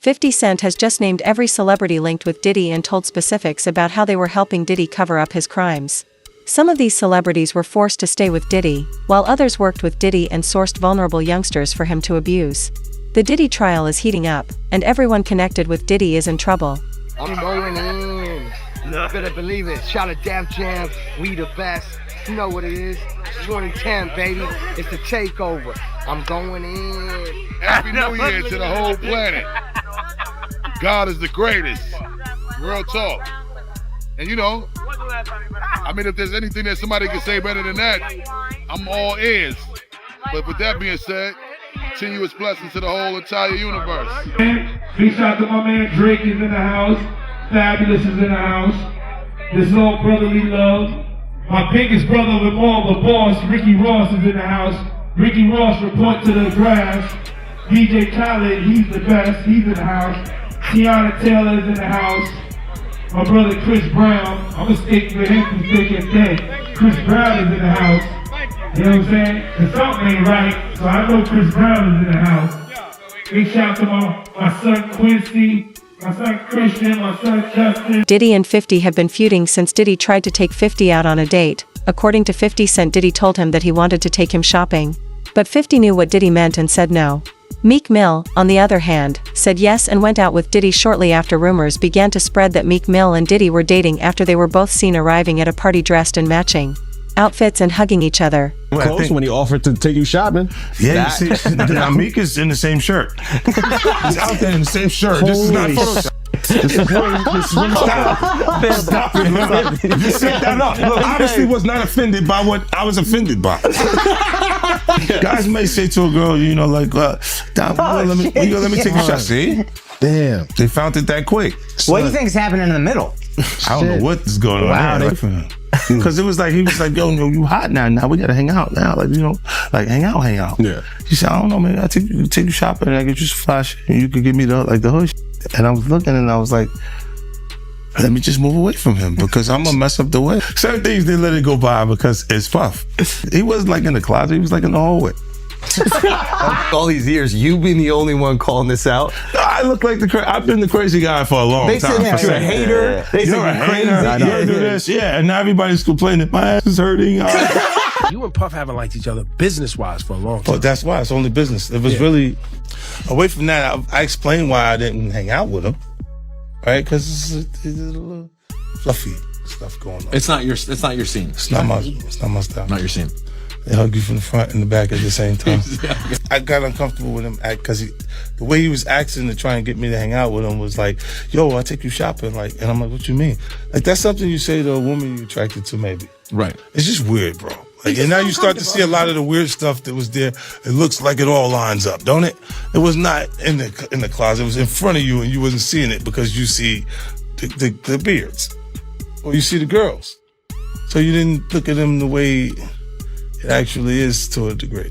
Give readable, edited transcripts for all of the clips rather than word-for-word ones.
50 Cent has just named every celebrity linked with Diddy and told specifics about how they were helping Diddy cover up his crimes. Some of these celebrities were forced to stay with Diddy, while others worked with Diddy and sourced vulnerable youngsters for him to abuse. The Diddy trial is heating up, and everyone connected with Diddy is in trouble. I'm going in. Better believe it. Shout out Def Jam. We the best. You know what it is. 2010, baby. It's the takeover. I'm going in. Happy New Year to the whole planet. God is the greatest. Real talk. And you know, I mean, if there's anything that somebody can say better than that, I'm all ears. But with that being said, continuous blessings to the whole entire universe. Big shout to my man Drake is in the house. Fabulous is in the house. This is all brotherly love. My biggest brother of them all, the boss, Ricky Ross, is in the house. Ricky Ross, report to the grass. DJ Khaled, he's the best, he's in the house. Tiana Taylor is in the house. My brother Chris Brown, I'm gonna stick with him through thick and thin. Chris Brown is in the house. You know what I'm saying? Cause something ain't right, so I know Chris Brown is in the house. Big shout to my son Quincy, my son Christian, my son Justin. Diddy and 50 have been feuding since Diddy tried to take 50 out on a date. According to 50 Cent, Diddy told him that he wanted to take him shopping. But 50 knew what Diddy meant and said no. Meek Mill, on the other hand, said yes and went out with Diddy shortly after rumors began to spread that Meek Mill and Diddy were dating after they were both seen arriving at a party dressed in matching outfits and hugging each other. Close when he offered to take you shopping. Yeah, you see, now Meek is in the same shirt. He's out there in the same shirt. This is not Photoshop. This is women's style. Stop it, man. You set that up. Look, obviously was not offended by what I was offended by. Guys may say to a girl, you know, like, let me take a shot. See? Damn. They found it that quick. What do you think is happening in the middle? I don't know what is going on. Wow. Because it was like, he was like, yo, you hot now. Now we got to hang out now. Like, you know, like hang out. Yeah. He said, I don't know, man. I'll take you shopping and I get you some flash and you could give me the hood shit. And I was looking and I was like, let me just move away from him because I'm gonna mess up the way. Certain things they let it go by because it's Puff. He wasn't like in the closet, he was like in the hallway. All these years, you being the only one calling this out. I look like I've been the crazy guy for a long time. They said you're a hater. They said you're crazy. You do this, yeah. And now everybody's complaining. My ass is hurting. You and Puff haven't liked each other business-wise for a long time. But that's why it's only business. It was really away from that. I explained why I didn't hang out with him, right? Because it's a little fluffy stuff going on. It's not your scene. It's not my style. Not your scene. They hug you from the front and the back at the same time. I got uncomfortable with him because the way he was acting to try and get me to hang out with him was like, yo, I'll take you shopping. Like, and I'm like, what you mean? Like, that's something you say to a woman you're attracted to, maybe. Right. It's just weird, bro. Like, and now you start to see a lot of the weird stuff that was there. It looks like it all lines up, don't it? It was not in the closet. It was in front of you and you wasn't seeing it because you see the beards. Or you see the girls. So you didn't look at them the way it actually is to a degree.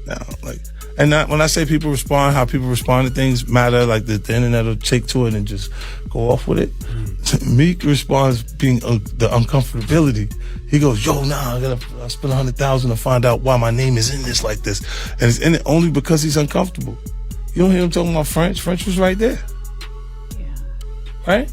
Now, like, and when I say people respond, how people respond to things matter, like the internet will take to it and just go off with it. Meek responds being the uncomfortability. He goes, yo, nah, I spend $100,000 to find out why my name is in this like this. And it's in it only because he's uncomfortable. You don't hear him talking about French. French was right there. Yeah. Right?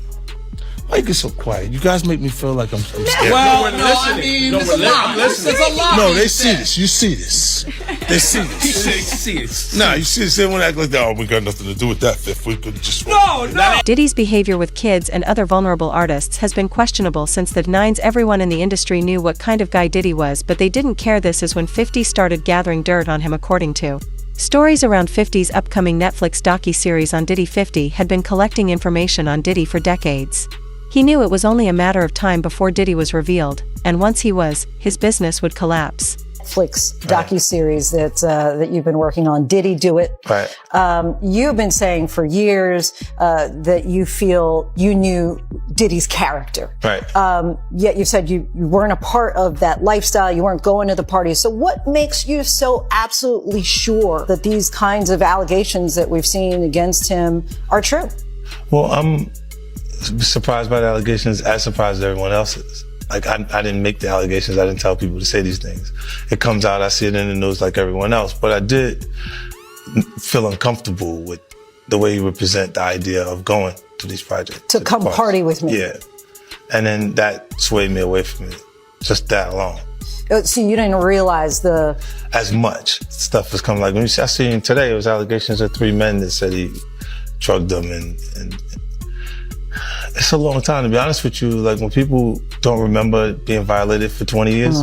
Why you get so quiet? You guys make me feel like I'm scared. Well, no, I mean, there's a lot. There's a lot. No, they see this. You see this. They see this. You see it. Nah, you see this. They won't act like that. Oh, we got nothing to do with that. If we could just... No. Diddy's behavior with kids and other vulnerable artists has been questionable since the 90s. Everyone in the industry knew what kind of guy Diddy was, but they didn't care. This is when 50 started gathering dirt on him, according to stories around 50's upcoming Netflix docu-series on Diddy. 50 had been collecting information on Diddy for decades. He knew it was only a matter of time before Diddy was revealed, and once he was, his business would collapse. Netflix docu-series that you've been working on, Diddy Do It. Right. You've been saying for years that you feel you knew Diddy's character. Right. Yet you said you weren't a part of that lifestyle, you weren't going to the parties. So what makes you so absolutely sure that these kinds of allegations that we've seen against him are true? Well, I'm surprised by the allegations, as surprised as everyone else is. Like, I didn't make the allegations. I didn't tell people to say these things. It comes out, I see it in the news like everyone else. But I did feel uncomfortable with the way he would present the idea of going to these projects. To come party with me. Yeah. And then that swayed me away from it. Just that alone. So you didn't realize as much stuff was coming. Like when I seen today, it was allegations of 3 men that said he drugged them, and it's a long time, to be honest with you. Like when people don't remember being violated for 20 years,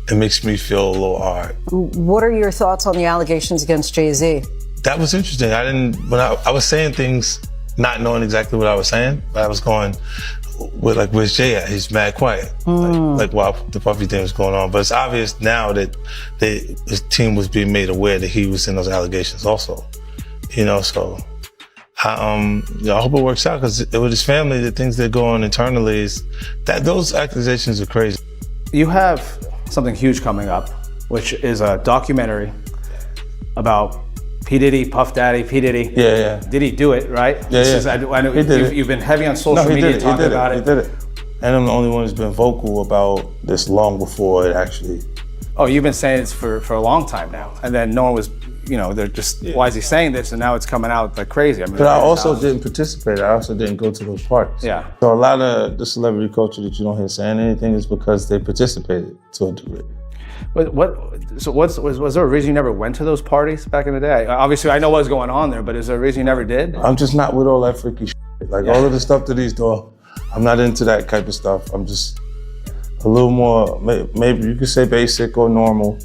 it makes me feel a little hard. What are your thoughts on the allegations against Jay-Z? That was interesting. When I was saying things, not knowing exactly what I was saying, but I was going, where's Jay at? He's mad quiet. Like while the Puffy thing was going on. But it's obvious now that his team was being made aware that he was in those allegations also. So I hope it works out, because with his family, the things that go on internally is that those accusations are crazy. You have something huge coming up, which is a documentary about P. Diddy, Puff Daddy, P. Diddy. Yeah. Did he do it, right? I know you've been heavy on social media talking about it. He did it. And I'm the only one who's been vocal about this long before it actually. Oh, you've been saying this for a long time now. And then no one was, they're just, why is he saying this? And now it's coming out like crazy. But I also didn't participate. I also didn't go to those parties. Yeah. So a lot of the celebrity culture that you don't hear saying anything is because they participated to a degree. But was there a reason you never went to those parties back in the day? Obviously, I know what was going on there, but is there a reason you never did? I'm just not with all that freaky shit. All of the stuff that he's doing, I'm not into that type of stuff. I'm just a little more, maybe you could say basic or normal.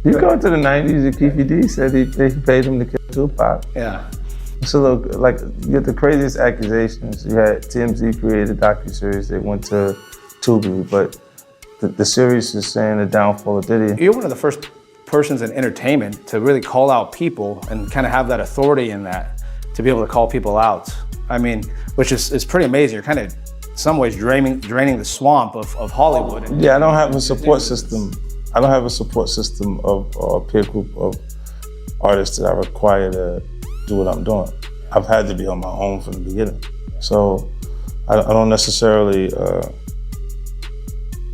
You go to the 90s, and Keefe D said he paid him to kill Tupac. Yeah. So look, you get the craziest accusations. You had TMZ created a docuseries. They went to Tubi, but the series is saying the downfall of Diddy. You're one of the first persons in entertainment to really call out people and kind of have that authority in that, to be able to call people out. I mean, which is pretty amazing. You're kind of, in some ways, draining the swamp of Hollywood. Yeah, I don't have a support system. I don't have a support system of a peer group of artists that I require to do what I'm doing. I've had to be on my own from the beginning. So I don't necessarily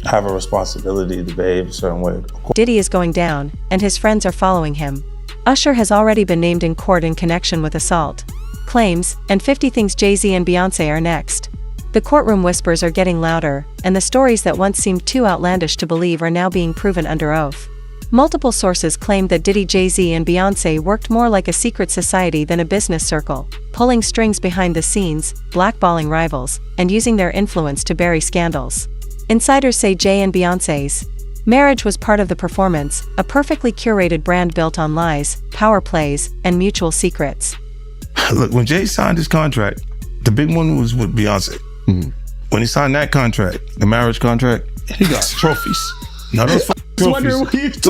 have a responsibility to behave a certain way. Diddy is going down, and his friends are following him. Usher has already been named in court in connection with assault claims, and 50 thinks Jay-Z and Beyonce are next. The courtroom whispers are getting louder, and the stories that once seemed too outlandish to believe are now being proven under oath. Multiple sources claim that Diddy, Jay-Z, and Beyonce worked more like a secret society than a business circle, pulling strings behind the scenes, blackballing rivals, and using their influence to bury scandals. Insiders say Jay and Beyonce's marriage was part of the performance, a perfectly curated brand built on lies, power plays, and mutual secrets. Look, when Jay signed his contract, the big one was with Beyonce. When he signed that contract, the marriage contract, he got trophies. Now those trophies,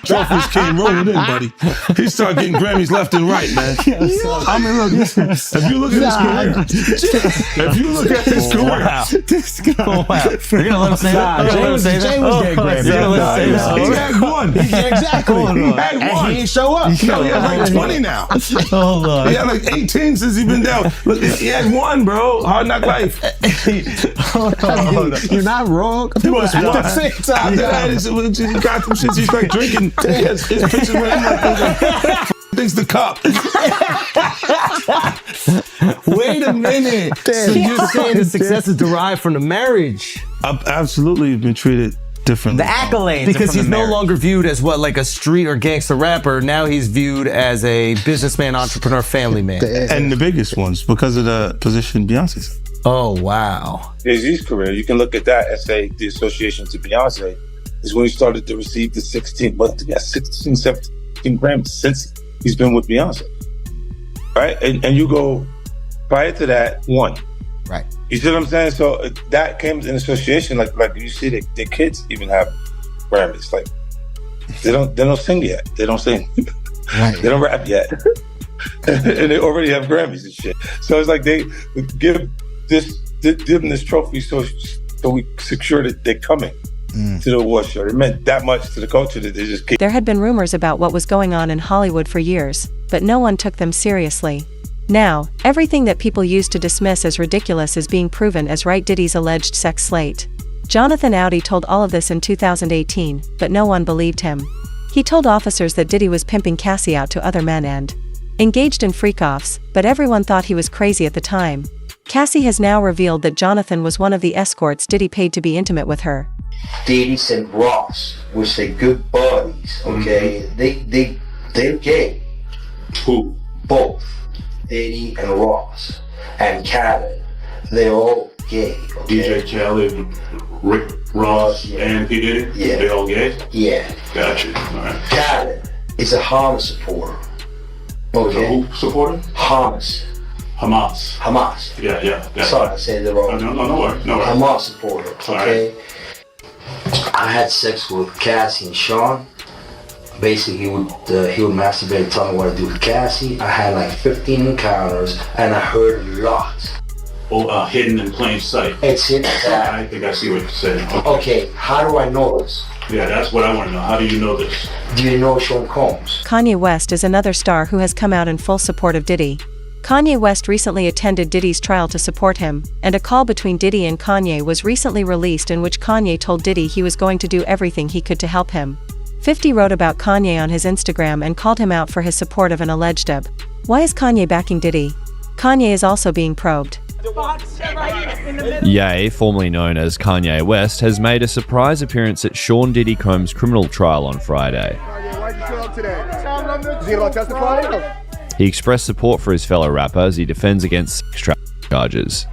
trophies came rolling in, buddy. He started getting Grammys left and right, man. I mean, look, if you look at his career, This guy. You're gonna let him say that? Jay was getting Grammys. He had one. Exactly. He had one. And he ain't show up. He has like 20 now. Hold on. He had like 18 since he's been down. Look, he had one, bro. Hard Knock Life. Hold on. You're not wrong. He was At one. the same time. He got them shits. He's like drinking. His pictures with him like things the cup. Wait a minute. So you're saying his success is derived from the marriage? I've absolutely been treated differently. The accolades. Because from he's the no marriage. longer viewed as like a street or gangster rapper. Now he's viewed as a businessman, entrepreneur, family man. And the biggest ones because of the position Beyonce's. Oh, wow. Jay-Z's career, you can look at that and say the association to Beyonce is when he started to receive the 16, 17 Grammys since he's been with Beyonce. Right? And you go, prior to that, one. Right. You see what I'm saying? So that came in association, like you see their kids even have Grammys. Like they don't sing yet. They don't sing. Right. They don't rap yet. And they already have Grammys and shit. So it's like they give them this trophy so we secure that they're coming to the award show. It meant that much to the culture that they just keep. There had been rumors about what was going on in Hollywood for years, but no one took them seriously. Now, everything that people used to dismiss as ridiculous is being proven as right. Diddy's alleged sex slate. Jonathan Audi told all of this in 2018, but no one believed him. He told officers that Diddy was pimping Cassie out to other men and engaged in freak-offs, but everyone thought he was crazy at the time. Cassie has now revealed that Jonathan was one of the escorts Diddy paid to be intimate with her. Diddy and Ross, which they good buddies, okay? They're gay. Who? Both. Diddy and Ross. And Khaled. They're all gay, okay? DJ Khaled, Rick Ross, and P. Diddy? Yeah. They all gay? Yeah. Gotcha. All right. Khaled is a Hamas supporter. Okay? Who supporter? Hamas. Hamas. Yeah. Sorry, I said it wrong. No worries. Hamas supporter, okay? I had sex with Cassie and Sean. Basically, he would masturbate, tell me what to do with Cassie. I had like 15 encounters, and I heard a lot. Hidden in plain sight. It's hidden. I think I see what you're saying. Okay, how do I know this? Yeah, that's what I want to know. How do you know this? Do you know Sean Combs? Kanye West is another star who has come out in full support of Diddy. Kanye West recently attended Diddy's trial to support him, and a call between Diddy and Kanye was recently released in which Kanye told Diddy he was going to do everything he could to help him. 50 wrote about Kanye on his Instagram and called him out for his support of an alleged dub. Why is Kanye backing Diddy? Kanye is also being probed. Ye, formerly known as Kanye West, has made a surprise appearance at Sean Diddy Combs' criminal trial on Friday. He expressed support for his fellow rapper as he defends against sex trafficking charges.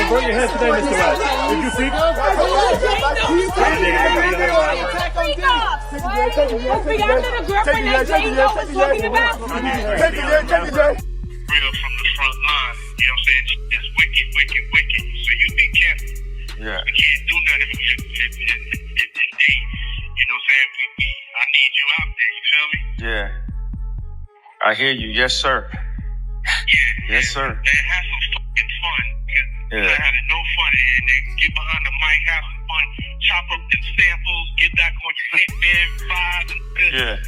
Burn your head today, Mr. West. Did you speak? Real from the front line, you know what I'm saying? It's wicked. So you be careful. Yeah. We can't do nothing if they, you know what I'm saying? I need you out there, you feel me? Yeah. I hear you. Yes, sir. Yeah. Yes, sir. And have some fucking fun. Yeah. Having no fun and they get behind the mic, have some fun, chop up them samples, get back on your hitman vibe,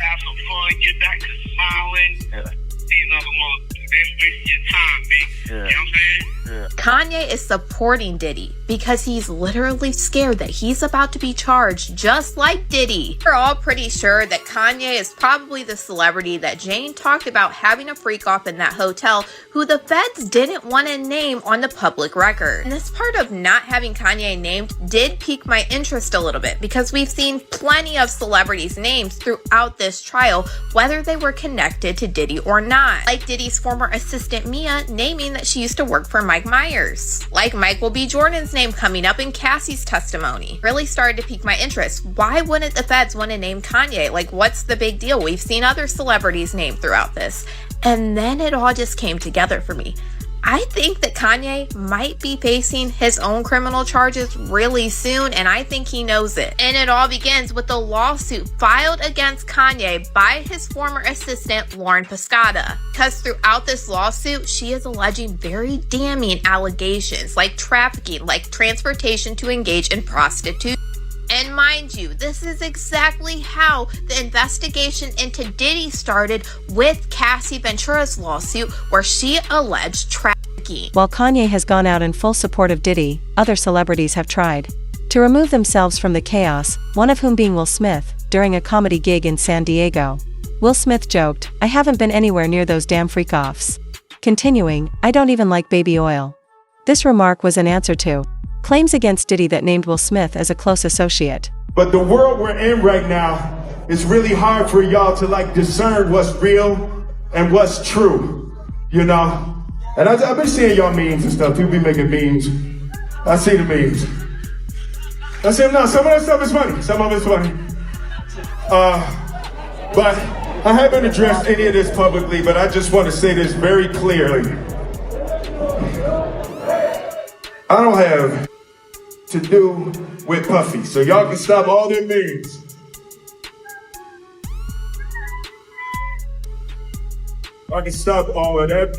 have some fun, get back to smiling. Yeah. These other motherfuckers, they waste your time, big. You know what I'm saying? Yeah. Kanye is supporting Diddy because he's literally scared that he's about to be charged just like Diddy. We're all pretty sure that Kanye is probably the celebrity that Jane talked about having a freak off in that hotel who the feds didn't want to name on the public record. And this part of not having Kanye named did pique my interest a little bit because we've seen plenty of celebrities' names throughout this trial, whether they were connected to Diddy or not. Like Diddy's former assistant Mia naming that she used to work for Mike Myers. Like Michael B. Jordan's name coming up in Cassie's testimony. Really started to pique my interest. Why wouldn't the feds want to name Kanye? Like, what's the big deal? We've seen other celebrities named throughout this. And then it all just came together for me. I think that Kanye might be facing his own criminal charges really soon, and I think he knows it. And it all begins with the lawsuit filed against Kanye by his former assistant, Lauren Pescata. Because throughout this lawsuit, she is alleging very damning allegations like trafficking, like transportation to engage in prostitution. And mind you, this is exactly how the investigation into Diddy started with Cassie Ventura's lawsuit, where she alleged trafficking. While Kanye has gone out in full support of Diddy, other celebrities have tried to remove themselves from the chaos, one of whom being Will Smith, during a comedy gig in San Diego. Will Smith joked, "I haven't been anywhere near those damn freak-offs." Continuing, "I don't even like baby oil." This remark was an answer to claims against Diddy that named Will Smith as a close associate. But the world we're in right now, it's really hard for y'all to discern what's real and what's true, you know? And I've been seeing y'all memes and stuff. People be making memes. I see the memes. I see them now. Some of that stuff is funny. Some of it's funny. But I haven't addressed any of this publicly, but I just want to say this very clearly. I don't have to do with Puffy, so y'all can stop all them memes. I can stop all of that.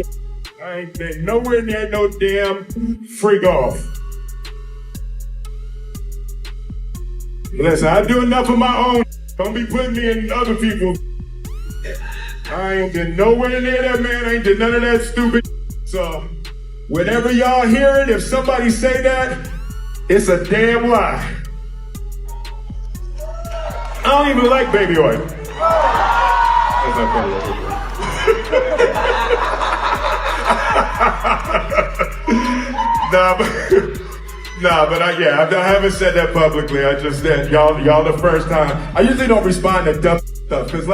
I ain't been nowhere near no damn freak off. Listen, I do enough of my own. Don't be putting me in other people's. I ain't been nowhere near that, man. I ain't did none of that stupid. So, whenever y'all hear it, if somebody say that, it's a damn lie. I don't even like baby oil. I haven't said that publicly. I just said y'all the first time. I usually don't respond to dumb stuff because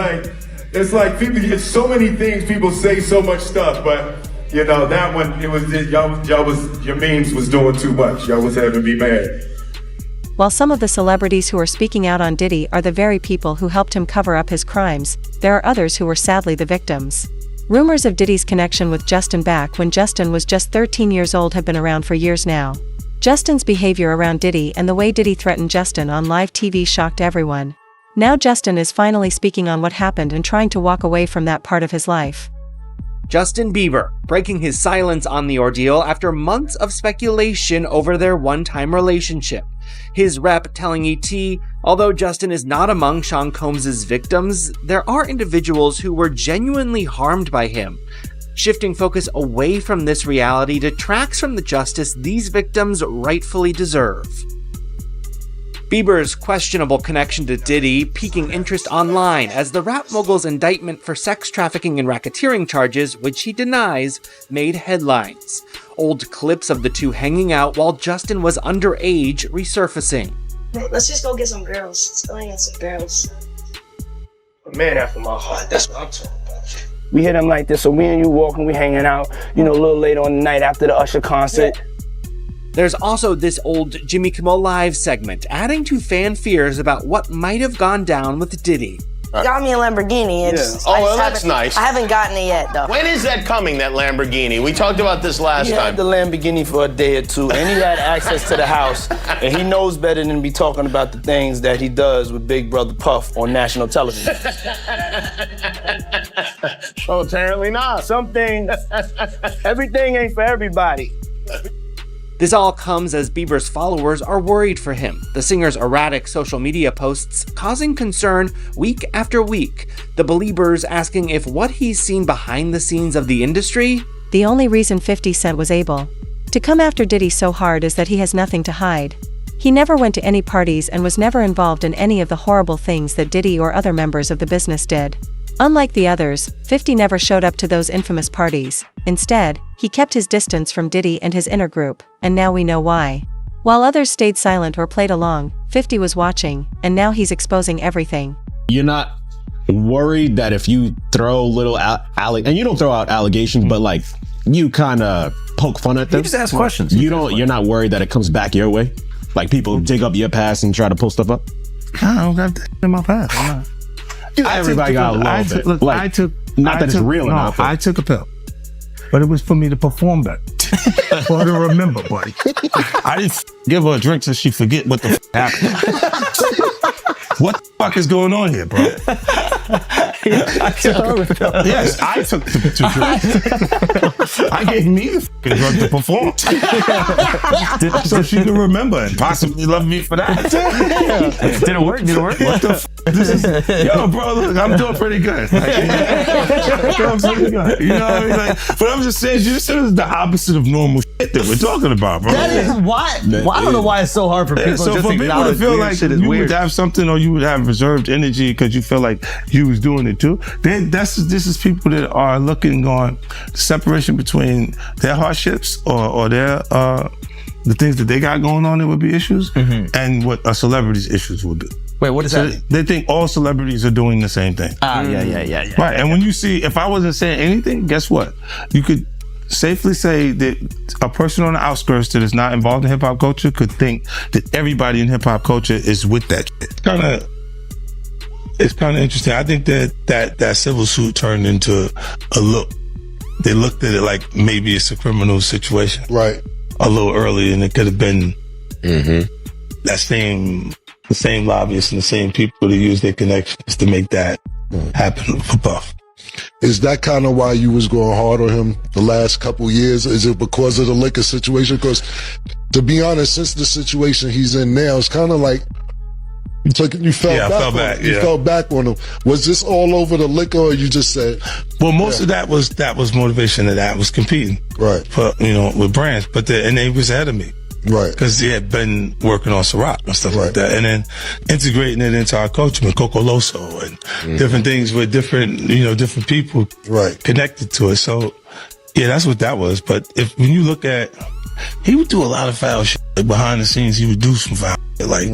it's like people. It's so many things people say, so much stuff, but you know that one. It was your memes was doing too much. Y'all was having me mad. While some of the celebrities who are speaking out on Diddy are the very people who helped him cover up his crimes, there are others who were sadly the victims. Rumors of Diddy's connection with Justin back when Justin was just 13 years old have been around for years now. Justin's behavior around Diddy and the way Diddy threatened Justin on live TV shocked everyone. Now Justin is finally speaking on what happened and trying to walk away from that part of his life. Justin Bieber breaking his silence on the ordeal after months of speculation over their one-time relationship. His rep telling ET, although Justin is not among Sean Combs' victims, there are individuals who were genuinely harmed by him. Shifting focus away from this reality detracts from the justice these victims rightfully deserve. Bieber's questionable connection to Diddy piquing interest online as the rap mogul's indictment for sex trafficking and racketeering charges, which he denies, made headlines. Old clips of the two hanging out while Justin was underage resurfacing. Let's just go get some girls. Let's go get some girls. A man after my heart, that's what I'm talking about. We hit him like this, so me and you walking, we hanging out, a little later on the night after the Usher concert. Yeah. There's also this old Jimmy Kimmel Live segment, adding to fan fears about what might have gone down with Diddy. Got me a Lamborghini. That's nice. I haven't gotten it yet, though. When is that coming, that Lamborghini? We talked about this last time. He had the Lamborghini for a day or two, and he had access to the house, and he knows better than to be talking about the things that he does with Big Brother Puff on national television. So apparently not. Some things, everything ain't for everybody. This all comes as Bieber's followers are worried for him, the singer's erratic social media posts causing concern week after week, the Beliebers asking if what he's seen behind the scenes of the industry. The only reason 50 Cent was able to come after Diddy so hard is that he has nothing to hide. He never went to any parties and was never involved in any of the horrible things that Diddy or other members of the business did. Unlike the others, 50 never showed up to those infamous parties. Instead, he kept his distance from Diddy and his inner group, and now we know why. While others stayed silent or played along, 50 was watching, and now he's exposing everything. You're not worried that if you throw little and you don't throw out allegations, but like you kind of poke fun at them. You just ask questions. You're not worried that it comes back your way? Like people dig up your past and try to pull stuff up? I don't got that in my past. Everybody got a little bit. Look, like, not that it's real enough. I took a pill, but it was for me to perform better. Or to remember, buddy. I didn't give her a drink so she forget what the happened. What the fuck is going on here, bro? Yes, I took the drinks. I gave me the fucking drug to perform. So she can remember and possibly love me for that. Did it work? What the yo, bro, look, I'm doing pretty good. Like, you know what I mean? Like, but I'm just saying, you said it's the opposite of normal shit that we're talking about, bro. That is why. Well, I don't know why it's so hard for people so just for people to feel like you would have something or you would have reserved energy because you feel like you was doing it too. This is people that are looking on the separation between their hardships or their the things that they got going on that would be issues and what a celebrity's issues would be. Wait, what does that mean? They think all celebrities are doing the same thing. Yeah. Right, and when you see, if I wasn't saying anything, guess what? You could safely say that a person on the outskirts that is not involved in hip hop culture could think that everybody in hip hop culture is with that shit. It's kind of interesting. I think that civil suit turned into a look. They looked at it like maybe it's a criminal situation. Right. A little early, and it could have been the same lobbyists and the same people that use their connections to make that happen for Puff. Is that kind of why you was going hard on him the last couple years? Is it because of the liquor situation? Because to be honest, since the situation he's in now, it's kind of like you fell back on him. Was this all over the liquor, or you just said? Well, most of that was motivation. That was competing, right? For with brands, and they was ahead of me. Right. Because he had been working on Ciroc and stuff like that. And then integrating it into our culture with Coco Loso and different things with different people connected to it. So, yeah, that's what that was. But when you look at, he would do a lot of foul shit. Like behind the scenes, he would do some foul shit. Like,